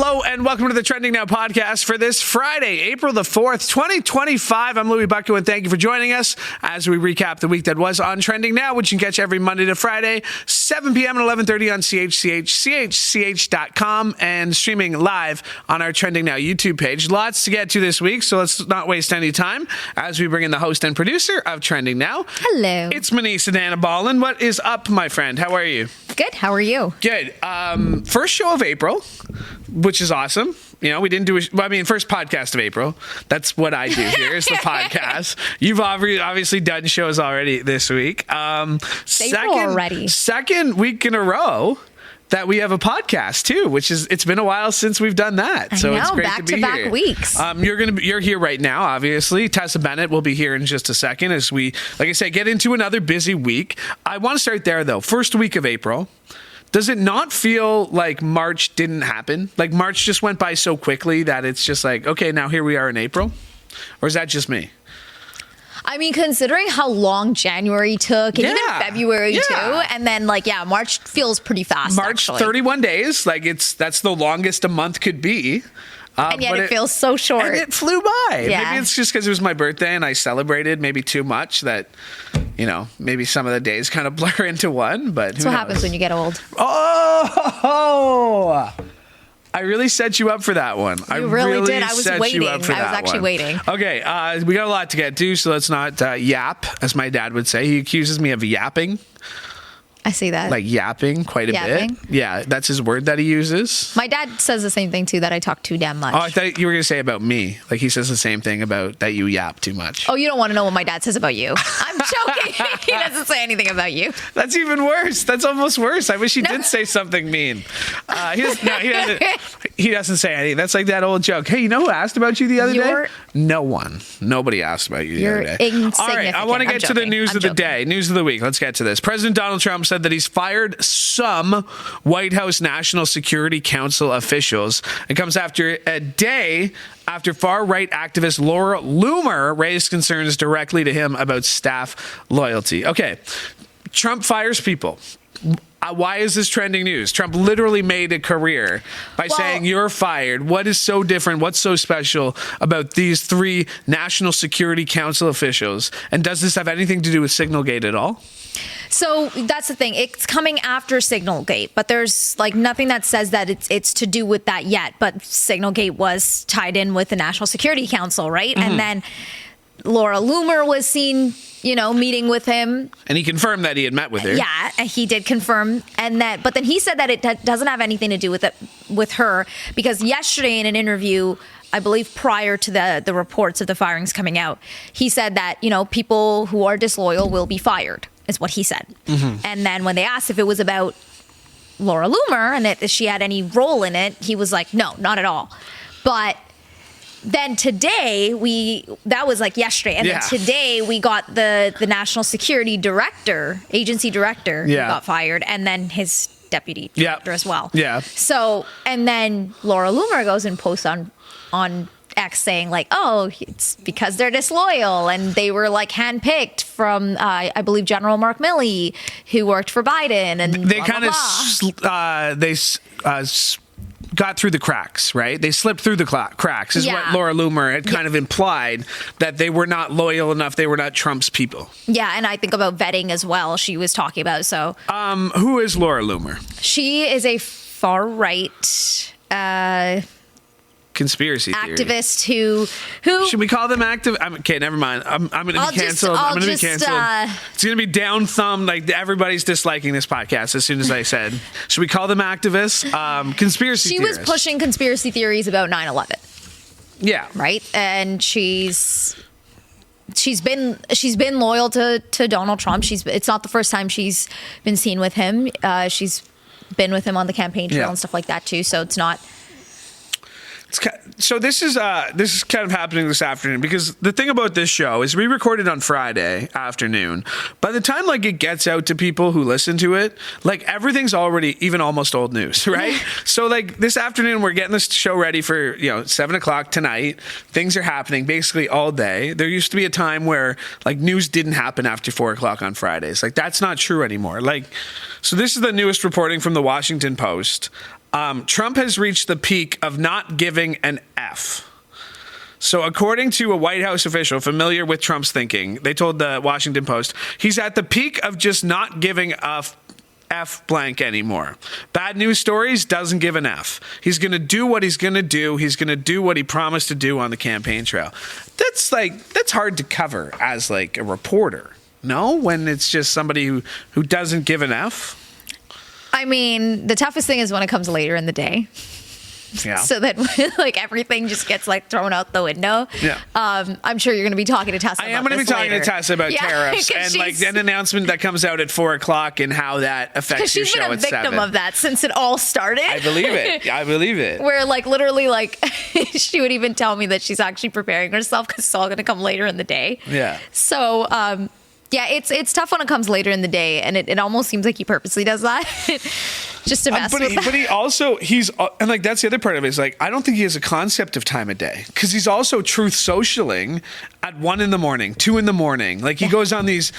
Hello and welcome to the Trending Now podcast for this Friday, April the 4th, 2025. I'm Louie Butko and thank you for joining us as we recap the week that was on Trending Now, which you can catch every Monday to Friday, 7 p.m. and 11:30 on CHCH, CHCH.com, and streaming live on our Trending Now YouTube page. Lots to get to this week, so let's not waste any time as we bring in the host and producer of Trending Now. Hello. It's Manesa Dhanabalan. What is up, my friend? How are you? Good. How are you? Good. First show of April, which is awesome. You know, we didn't do first podcast of April. That's what I do here is the podcast. You've obviously done shows already this week. Second week in a row that we have a podcast too, which is, it's been a while since we've done that. It's great to be here. Back-to-back weeks. You're here right now, obviously. Tessa Bennett will be here in just a second as we, like I said, get into another busy week. I want to start there though. First week of April. Does it not feel like March didn't happen? Like March just went by so quickly that it's just like, okay, now here we are in April? Or is that just me? I mean, considering how long January took, and even February too, and then March feels pretty fast. March, actually. 31 days, that's the longest a month could be. And yet it feels so short. And it flew by. Yeah. Maybe it's just because it was my birthday and I celebrated maybe too much that, maybe some of the days kind of blur into one. But that's what happens when you get old. Oh! I really set you up for that one. You really did. I was waiting. I was actually waiting. Okay, we got a lot to get to, so let's not yap, as my dad would say. He accuses me of yapping. I see that. Like yapping quite a bit. Yeah, that's his word that he uses. My dad says the same thing too, that I talk too damn much. Oh, I thought you were going to say about me. Like he says the same thing about that you yap too much. Oh, you don't want to know what my dad says about you. I'm joking. He doesn't say anything about you. That's even worse. That's almost worse. I wish he did say something mean. He doesn't say anything. That's like that old joke. Hey, you know who asked about you the other day? No one. Nobody asked about you the other day. Insignificant. All right, I want to get to the news of the day. News of the week. Let's get to this. President Donald Trump said that he's fired some White House National Security Council officials. It comes after a day after far-right activist Laura Loomer raised concerns directly to him about staff loyalty. Okay, Trump fires people. Why is this trending news? Trump literally made a career by saying you're fired. What is so different? What's so special about these three National Security Council officials? And does this have anything to do with Signalgate at all? So that's the thing. It's coming after Signalgate, but there's nothing that says that it's to do with that yet. But Signalgate was tied in with the National Security Council, right? Mm-hmm. And then Laura Loomer was seen, meeting with him. And he confirmed that he had met with her. Yeah, he did confirm. But then he said that it doesn't have anything to do with her, because yesterday in an interview, I believe prior to the reports of the firings coming out, he said that, people who are disloyal will be fired, is what he said. Mm-hmm. And then when they asked if it was about Laura Loomer and if she had any role in it, he was like, no, not at all. But then today, that was yesterday, and then today we got the National Security Director, agency director, who got fired, and then his deputy director as well. Yeah. So, and then Laura Loomer goes and posts on X saying it's because they're disloyal, and they were handpicked from I believe General Mark Milley, who worked for Biden, and they kind of got through the cracks, right? They slipped through the cracks, is what Laura Loomer had kind of implied, that they were not loyal enough. They were not Trump's people. Yeah, and I think about vetting as well. She was talking about who is Laura Loomer? She is a far right conspiracy activist who should we call them active? Okay, never mind. I'm going to be canceled. I'm going to be canceled. It's going to be down thumb. Everybody's disliking this podcast as soon as I said. Should we call them activists? Conspiracy theorists. She was pushing conspiracy theories about 9/11. Yeah. Right. And she's been loyal to Donald Trump. It's not the first time she's been seen with him. She's been with him on the campaign trail and stuff like that too. So it's not. So this is kind of happening this afternoon, because the thing about this show is we recorded on Friday afternoon. By the time it gets out to people who listen to it, everything's already even almost old news, right? So this afternoon we're getting this show ready for 7:00 tonight. Things are happening basically all day. There used to be a time where news didn't happen after 4:00 on Fridays. That's not true anymore. So this is the newest reporting from the Washington Post. Trump has reached the peak of not giving an F. So according to a White House official familiar with Trump's thinking, they told the Washington Post, he's at the peak of just not giving a F blank anymore. Bad news stories, doesn't give an F. He's going to do what he's going to do. He's going to do what he promised to do on the campaign trail. That's hard to cover as like a reporter. No, when it's just somebody who doesn't give an F. I mean, the toughest thing is when it comes later in the day. Yeah. So that like everything just gets like thrown out the window. Yeah. I'm sure you're going to be talking to Tessa. I am going to be talking to Tessa about tariffs and like an announcement that comes out at 4:00 and how that affects your show at 7. She's been a victim of that since it all started. I believe it. Where like literally like she would even tell me that she's actually preparing herself because it's all going to come later in the day. Yeah. So yeah, it's tough when it comes later in the day, and it almost seems like he purposely does that. Just to mess with that. But he also, and like that's the other part of it is like, I don't think he has a concept of time of day because he's also truth socialing at 1 a.m, 2 a.m. Like he goes on these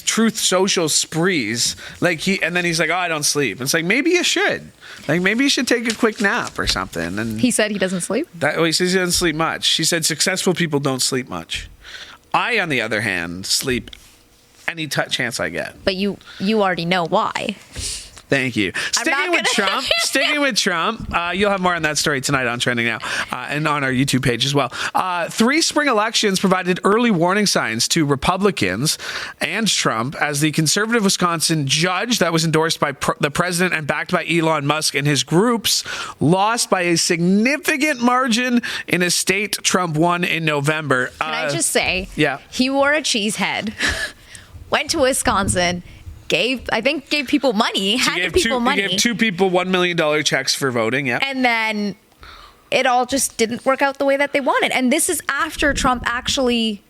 truth social sprees, like and then he's like, oh, I don't sleep. It's like, maybe you should. Like maybe you should take a quick nap or something. And he said he doesn't sleep? He says he doesn't sleep much. She said successful people don't sleep much. I, on the other hand, sleep any chance I get. But you already know why. Thank you. Sticking with Trump, you'll have more on that story tonight on Trending Now and on our YouTube page as well. 3 spring elections provided early warning signs to Republicans and Trump as the conservative Wisconsin judge that was endorsed by the president and backed by Elon Musk and his groups lost by a significant margin in a state Trump won in November. Can I just say, yeah, he wore a cheese head, went to Wisconsin, gave people money, He gave 2 people $1 million checks for voting, yeah. And then it all just didn't work out the way that they wanted. And this is after Trump actually,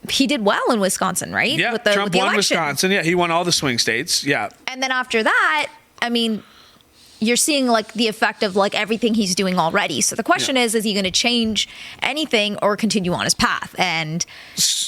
he did well in Wisconsin, right? Yeah, Trump won Wisconsin. Yeah, he won all the swing states, yeah. And then after that, I mean, you're seeing like the effect of like everything he's doing already. So the question is he going to change anything or continue on his path? And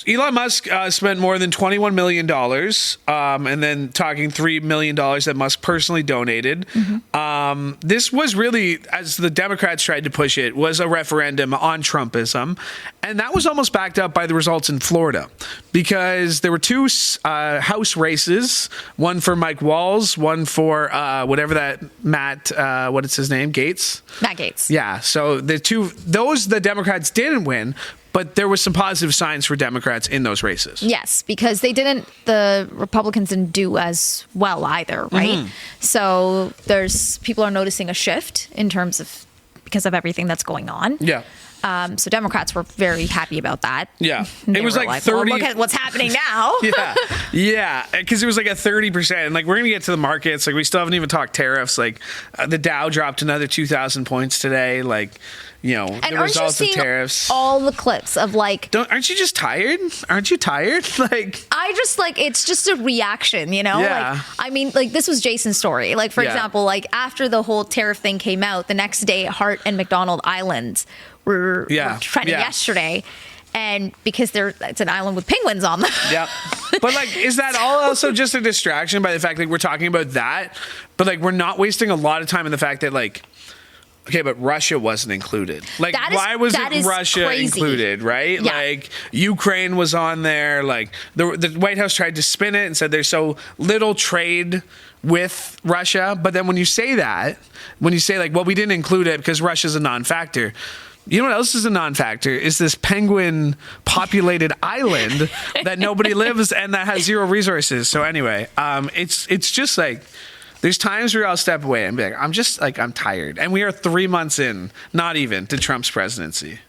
Elon Musk spent more than $21 million and then talking $3 million that Musk personally donated. Mm-hmm. This was really, as the Democrats tried to push it, was a referendum on Trumpism. And that was almost backed up by the results in Florida because there were 2 House races, one for Mike Walz, one for whatever that Matt, what is his name? Gaetz? Matt Gaetz. Yeah. So the Democrats didn't win, but there was some positive signs for Democrats in those races. Yes, because the Republicans didn't do as well either, right? Mm-hmm. So people are noticing a shift in terms of, because of everything that's going on. Yeah. So Democrats were very happy about that. Yeah. It was like 30. Well, look at what's happening now. Yeah. Because it was like a 30%. And like, we're going to get to the markets. Like, we still haven't even talked tariffs. Like, the Dow dropped another 2,000 points today. Like, the results of tariffs. All the clips of like, aren't you just tired? Aren't you tired? Like, I just like, it's just a reaction, Yeah. Like, I mean, like this was Jason's story. Like, for example, like after the whole tariff thing came out, the next day, Hart and McDonald Islands were trending yesterday. And because it's an island with penguins on them. Yeah. But like, is that all also just a distraction by the fact that we're talking about that? But like, we're not wasting a lot of time in the fact that like, okay, but Russia wasn't included. Like, why wasn't Russia included, right? Yeah. Like, Ukraine was on there. Like, the White House tried to spin it and said there's so little trade with Russia. But then when you say like, well, we didn't include it because Russia's a non-factor. You know what else is a non-factor? Is this penguin-populated island that nobody lives and that has 0 resources. So anyway, it's just like, there's times where I'll step away and be like, I'm tired. And we are 3 months in, not even, to Trump's presidency.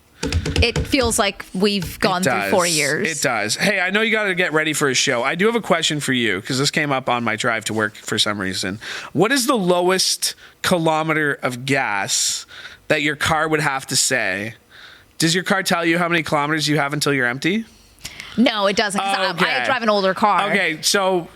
It feels like we've gone through 4 years. It does. Hey, I know you got to get ready for a show. I do have a question for you because this came up on my drive to work for some reason. What is the lowest kilometer of gas that your car would have to say? Does your car tell you how many kilometers you have until you're empty? No, it doesn't. Because I drive an older car. Okay, so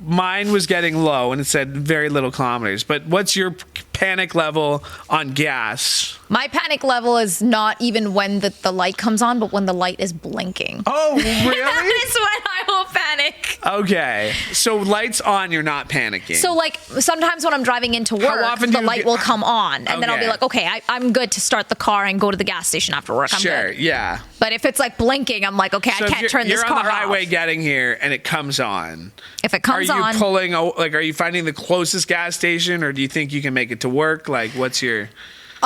mine was getting low and it said very little kilometers. But what's your panic level on gas? My panic level is not even when the light comes on, but when the light is blinking. Oh, really? That is when I will panic. Okay. So lights on, you're not panicking. So like sometimes when I'm driving into work, often the do you light get- will come on, and then I'll be Okay. like, okay, I'm good to start the car and go to the gas station after work. I'm Sure, good. yeah. But if it's like blinking, I'm like, okay, So I if can't turn this you're car on the highway off. getting here and it comes on. If it comes are you on, pulling, are you finding the closest gas station, or do you think you can make it to work? Like, what's your...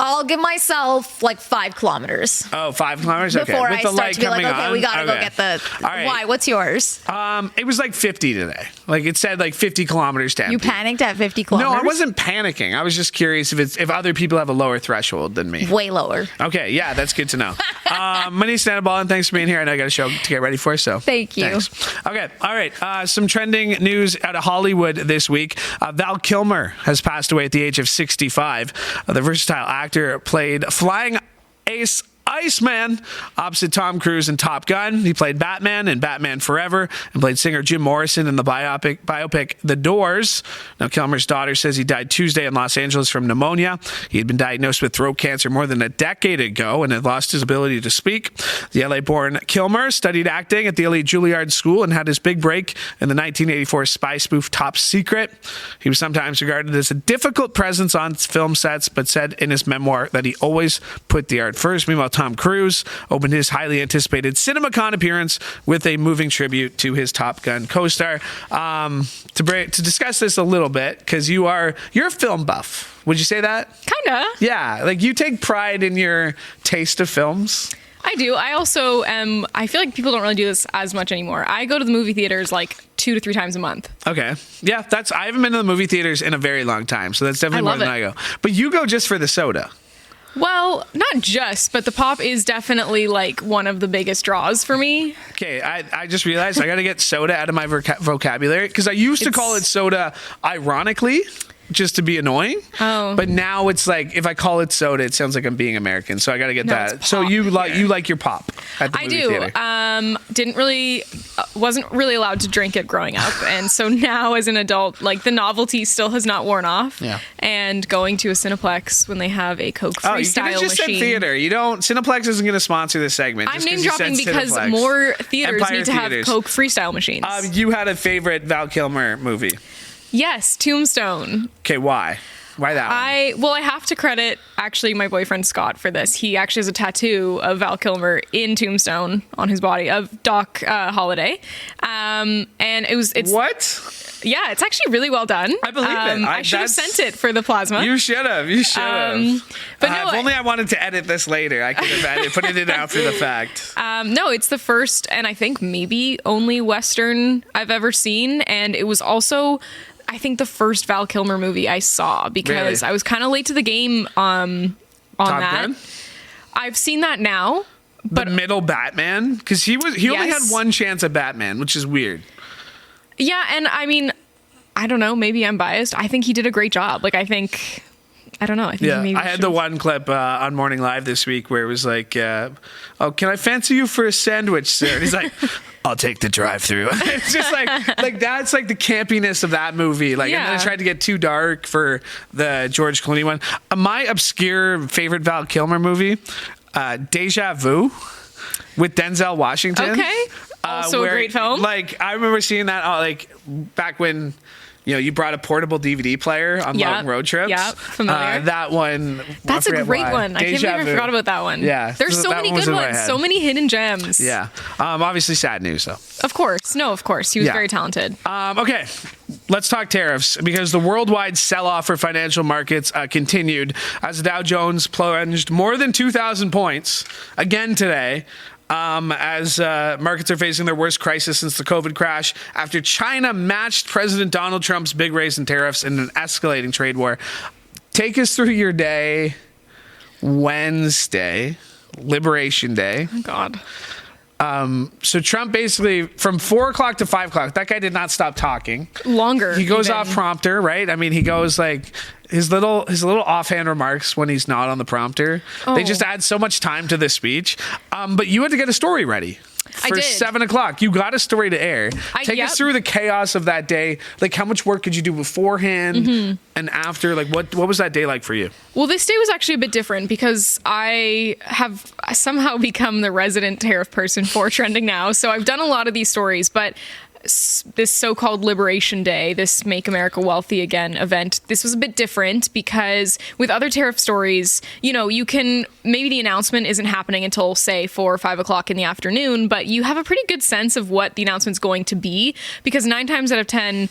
I'll give myself like 5 kilometers. Oh, 5 kilometers? Okay. Before With I the start light to be like, coming okay, on? we gotta go Okay. get the. All right. Why? What's yours? It was like 50 today. Like, it said like 50 kilometers to empty. You panicked at 50 kilometers? No, I wasn't panicking. I was just curious if other people have a lower threshold than me. Way lower. Okay, yeah, that's good to know. Manesa Dhanabalan, thanks for being here. I know I got a show to get ready for, so Thank you. thanks. Okay, all right. Some trending news out of Hollywood this week. Val Kilmer has passed away at the age of 65. The versatile actor played Flying Ace Iceman opposite Tom Cruise in Top Gun. He played Batman in Batman Forever and played singer Jim Morrison in the biopic The Doors. Now, Kilmer's daughter says he died Tuesday in Los Angeles from pneumonia. He had been diagnosed with throat cancer more than a decade ago and had lost his ability to speak. The LA-born Kilmer studied acting at the elite Juilliard School and had his big break in the 1984 spy spoof Top Secret. He was sometimes regarded as a difficult presence on film sets, but said in his memoir that he always put the art first. Meanwhile, Tom Cruise opened his highly anticipated CinemaCon appearance with a moving tribute to his Top Gun co-star. To discuss this a little bit, because you're a film buff. Would you say that? Kinda. Yeah, like you take pride in your taste of films. I do. I also am. I feel like people don't really do this as much anymore. I go to the movie theaters like 2 to 3 times a month. Okay. Yeah, I haven't been to the movie theaters in a very long time, so that's definitely more love than it. I go. But you go just for the soda. Well, not just, but the pop is definitely like one of the biggest draws for me. Okay, I just realized I got to get soda out of my vocabulary, because I used to call it soda ironically, just to be annoying. Oh. But now it's like, if I call it soda, it sounds like I'm being American. So I got to get No, that. it's So pop you here. like your pop at the I movie do. theater. Wasn't really allowed to drink it growing up. And so now as an adult, like the novelty still has not worn off. Yeah. And going to a Cineplex when they have a Coke Oh, you could freestyle have just machine. said theater. You don't. Cineplex isn't going to sponsor this segment. I'm just 'cause name you said dropping because Cineplex. more theaters Empire need to Theaters. have Coke freestyle machines. You had a favorite Val Kilmer movie. Yes, Tombstone. Okay, why? Why that one? I have to credit actually my boyfriend Scott for this. He actually has a tattoo of Val Kilmer in Tombstone on his body of Doc Holliday, and it's What? yeah, it's actually really well done. I believe it. I should have That's- sent it for the plasma. You should have. but no, if only I wanted to edit this later, I could have put it in after the fact. No, it's the first and I think maybe only Western I've ever seen, and it was also, I think, the first Val Kilmer movie I saw because Really? I was kind of late to the game on Top that. Gun? I've seen that now, But but middle Batman, because he only had Yes. one chance at Batman, which is weird. yeah, and I mean, I don't know, maybe I'm biased. I think he did a great job. Like, I don't know. I think he maybe I had should've- the one clip on Morning Live this week where it was like, "Oh, can I fancy you for a sandwich, sir?" And he's like, "I'll take the drive-through." It's just like that's like the campiness of that movie. Like, and then Yeah. I tried to get too dark for the George Clooney one. My obscure favorite Val Kilmer movie, Deja Vu, with Denzel Washington. Okay. Also a where, great film. Like, I remember seeing that like back when, you brought a portable DVD player on Yeah. long road trips. Yeah, familiar. That one. That's I a forget great why. one. I can't believe I Vu. forgot about that one. Yeah. There's so That many one was good in my ones. head. So many hidden gems. Yeah. Obviously sad news though. Of course. No, of course. He was Yeah. very talented. Okay, let's talk tariffs, because the worldwide sell-off for financial markets continued as the Dow Jones plunged more than 2,000 points again today. As markets are facing their worst crisis since the COVID crash after China matched President Donald Trump's big raise in tariffs in an escalating trade war. Take us through your day, Wednesday, Liberation Day. Oh, God. So Trump basically, from 4 o'clock to 5 o'clock, that guy did not stop talking. Longer. He goes even. off prompter, right? I mean, he goes like his little offhand remarks when he's not on the prompter. They Oh. just add so much time to the speech. But you had to get a story ready. for did. 7 o'clock. You got a story to air. Take us Yep. through the chaos of that day. Like, how much work could you do beforehand and after? Like, what was that day like for you? Well, this day was actually a bit different because I have somehow become the resident tariff person for Trending Now. So I've done a lot of these stories, but this so-called Liberation Day, this Make America Wealthy Again event, this was a bit different because with other tariff stories, you can, maybe the announcement isn't happening until, say, 4 or 5 o'clock in the afternoon, but you have a pretty good sense of what the announcement's going to be, because 9 times out of 10,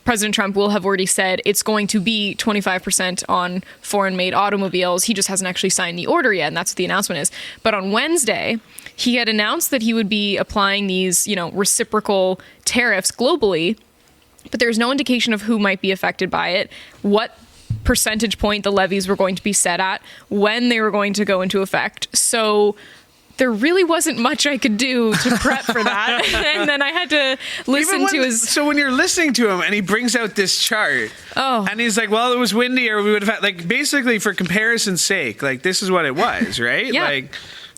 President Trump will have already said it's going to be 25% on foreign-made automobiles. He just hasn't actually signed the order yet, and that's what the announcement is. But on Wednesday, he had announced that he would be applying these, reciprocal tariffs globally, but there's no indication of who might be affected by it, what percentage point the levies were going to be set at, when they were going to go into effect. So there really wasn't much I could do to prep for that. And then I had to listen to his... So when you're listening to him and he brings out this chart, and he's like, well, it was windy, or we would have had, like, basically for comparison's sake, like, this is what it was, right? Yeah. Like,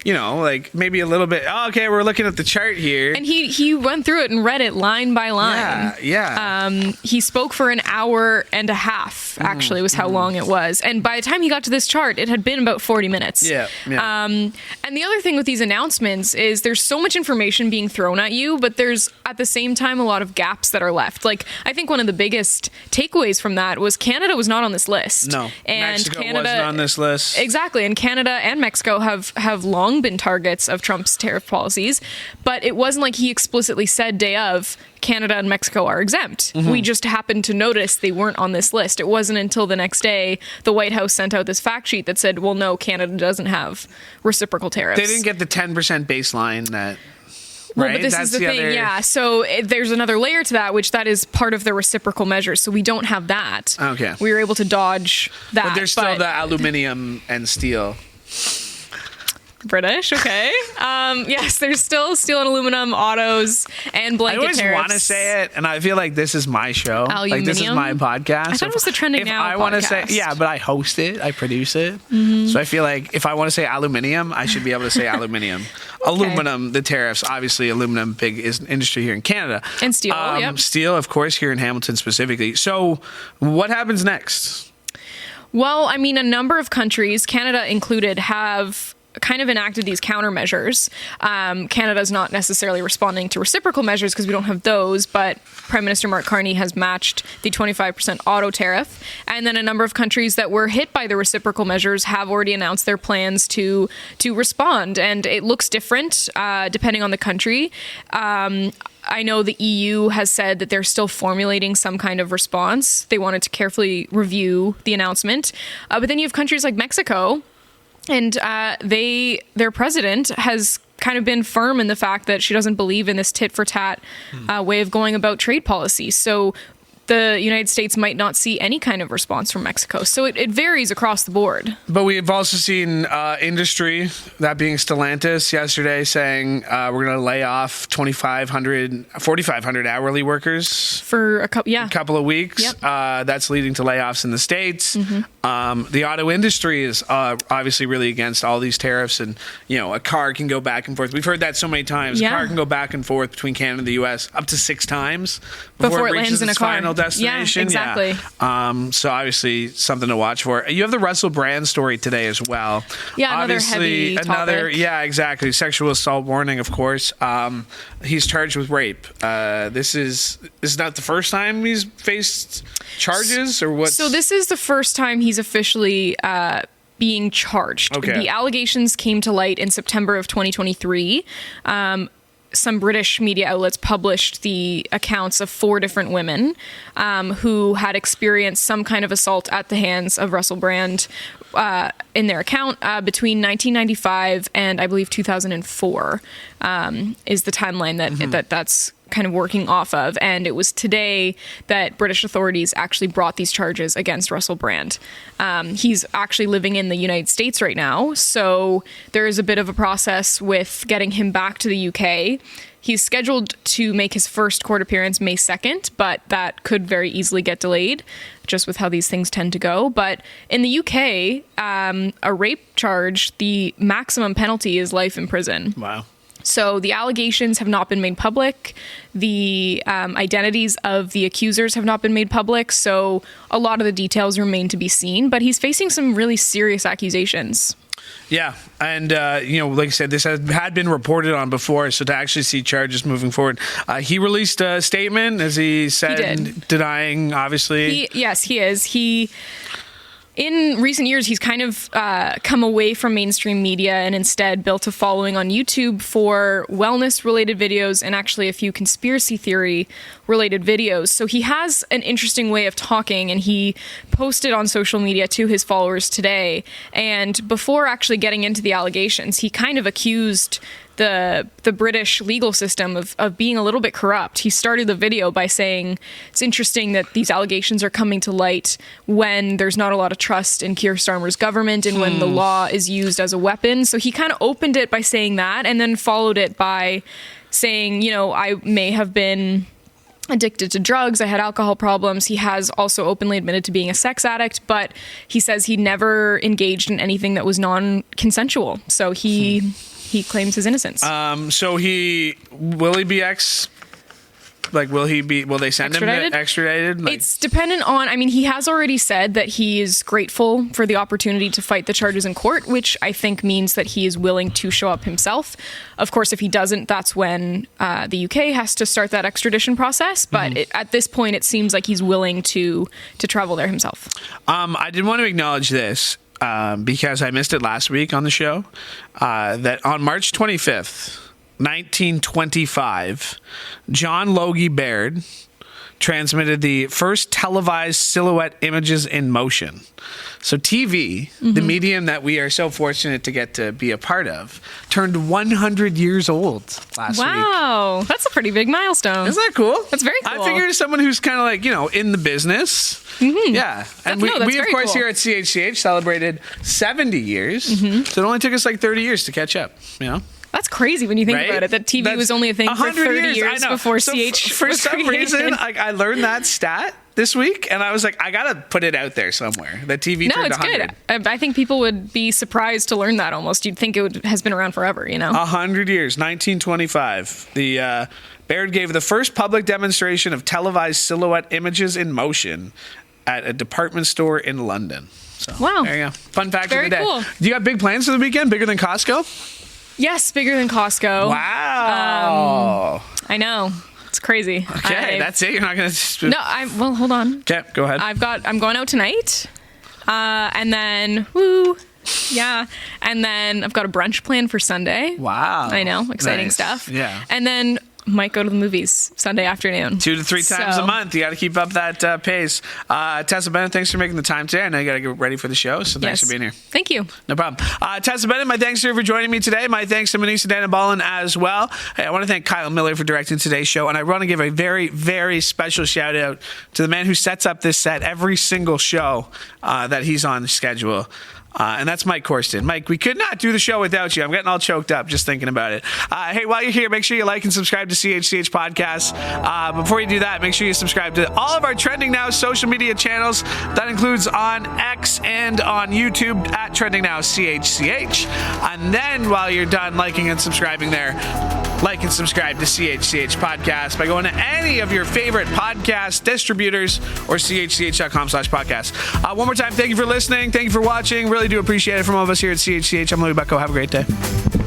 like maybe a little bit, okay, we're looking at the chart here. And he went through it and read it line by line. Yeah. He spoke for an hour and a half, actually, was how long it was. And by the time he got to this chart, it had been about 40 minutes. Yeah. And the other thing with these announcements is there's so much information being thrown at you, but there's, at the same time, a lot of gaps that are left. Like, I think one of the biggest takeaways from that was Canada was not on this list. No. And Mexico Canada wasn't on this list. Exactly. And Canada and Mexico have long been targets of Trump's tariff policies, but it wasn't like he explicitly said day of Canada and Mexico are exempt. We just happened to notice they weren't on this list. It wasn't until the next day the White House sent out this fact sheet that said, well, no, Canada doesn't have reciprocal tariffs. They didn't get the 10% baseline that... Well, right? but this That's is the thing, other... yeah. So there's another layer to that, which that is part of the reciprocal measures. So we don't have that. Okay. We were able to dodge that. But there's still the aluminum and steel. British, okay. Yes, there's still steel and aluminum, autos, and blanket tariffs. I always want to tariffs. say it, and I feel like this is my show. Aluminium? Like, this is my podcast. I thought it was the Trending Now I want to say, podcast. yeah, but I host it, I produce it. So I feel like if I want to say aluminium, I should be able to say aluminium. Aluminum, the tariffs, obviously aluminum, big is an industry here in Canada. And steel, yep. Steel, of course, here in Hamilton specifically. So what happens next? Well, I mean, a number of countries, Canada included, have kind of enacted these countermeasures. Canada's not necessarily responding to reciprocal measures because we don't have those, but Prime Minister Mark Carney has matched the 25% auto tariff. And then a number of countries that were hit by the reciprocal measures have already announced their plans to respond. And it looks different depending on the country. I know the EU has said that they're still formulating some kind of response. They wanted to carefully review the announcement. But then you have countries like Mexico, and their president has kind of been firm in the fact that she doesn't believe in this tit-for-tat way of going about trade policy. So the United States might not see any kind of response from Mexico. So it varies across the board. But we've also seen industry, that being Stellantis, yesterday saying we're going to lay off 4,500 hourly workers For a couple of weeks. Yep. That's leading to layoffs in the States. The auto industry is obviously really against all these tariffs, and a car can go back and forth. We've heard that so many times. Yeah. A car can go back and forth between Canada and the U.S. up to 6 times Before it reaches lands in a its car. final destination. Yeah, exactly. Yeah. So obviously something to watch for. You have the Russell Brand story today as well. Yeah, another Obviously, heavy topic. Yeah, exactly. Sexual assault warning, of course. He's charged with rape. This is not the first time he's faced charges, or what? So this is the first time he's officially being charged. Okay. The allegations came to light in September of 2023. Some British media outlets published the accounts of 4 different women who had experienced some kind of assault at the hands of Russell Brand in their account between 1995 and I believe 2004 is the timeline that's kind of working off of. And it was today that British authorities actually brought these charges against Russell Brand. He's actually living in the United States right now, so there is a bit of a process with getting him back to the UK. He's scheduled to make his first court appearance May 2nd, but that could very easily get delayed, just with how these things tend to go. But in the UK, a rape charge, the maximum penalty is life in prison. Wow. So the allegations have not been made public. The identities of the accusers have not been made public. So a lot of the details remain to be seen. But he's facing some really serious accusations. Yeah. And, like I said, this had been reported on before. So to actually see charges moving forward, he released a statement, as he said, denying, obviously. Yes, he is. In recent years, he's kind of come away from mainstream media and instead built a following on YouTube for wellness-related videos and actually a few conspiracy theory-related videos. So he has an interesting way of talking, and he posted on social media to his followers today. And before actually getting into the allegations, he kind of accused the British legal system of being a little bit corrupt. He started the video by saying it's interesting that these allegations are coming to light when there's not a lot of trust in Keir Starmer's government and when the law is used as a weapon. So he kind of opened it by saying that and then followed it by saying, I may have been addicted to drugs. I had alcohol problems. He has also openly admitted to being a sex addict, but he says he never engaged in anything that was non-consensual. So he claims his innocence. So will he be will they send him extradited? It's dependent on, he has already said that he is grateful for the opportunity to fight the charges in court, which I think means that he is willing to show up himself. Of course, if he doesn't, that's when the UK has to start that extradition process. But at this point, it seems like he's willing to travel there himself. I did want to acknowledge this. Because I missed it last week on the show, that on March 25th, 1925, John Logie Baird transmitted the first televised silhouette images in motion. So TV, the medium that we are so fortunate to get to be a part of, turned 100 years old last week. Wow, that's a pretty big milestone. Isn't that cool? That's very cool. I figured as someone who's kind of in the business. Yeah. And we of course, here at CHCH celebrated 70 years. So it only took us 30 years to catch up, That's crazy when you think about it, that TV was only a thing for 30 years before CH For some reason, I learned that stat this week, and I was like, I gotta put it out there somewhere. That TV turned 100. No, it's good. I think people would be surprised to learn that almost. You'd think it has been around forever, 100 years, 1925. The Baird gave the first public demonstration of televised silhouette images in motion at a department store in London. So, wow. There you go. Fun fact of the day. Cool. Do you have big plans for the weekend? Bigger than Costco? Yes, bigger than Costco. Wow. I know. It's crazy. Okay, that's it. You're not going to... No, well, hold on. Okay, go ahead. I'm going out tonight. And then, yeah. And then I've got a brunch plan for Sunday. Wow. I know. Exciting stuff. Yeah. And then might go to the movies Sunday afternoon. 2 to 3 times a month. You got to keep up that pace. Tessa Bennett, thanks for making the time today. I know you got to get ready for the show, so thanks for being here. Thank you. No problem. Tessa Bennett, my thanks to you for joining me today. My thanks to Manesa Dhanabalan as well. Hey, I want to thank Kyle Miller for directing today's show, and I want to give a very, very special shout out to the man who sets up this set every single show that he's on the schedule. And that's Mike Corsten. Mike, we could not do the show without you. I'm getting all choked up just thinking about it. Hey, while you're here, make sure you like and subscribe to CHCH Podcasts. Before you do that, make sure you subscribe to all of our Trending Now social media channels. That includes on X and on YouTube at Trending Now CHCH. And then while you're done liking and subscribing there, like and subscribe to CHCH Podcast by going to any of your favorite podcast distributors or chch.com/podcast. One more time, thank you for listening. Thank you for watching. Really do appreciate it from all of us here at CHCH. I'm Louie Butko. Have a great day.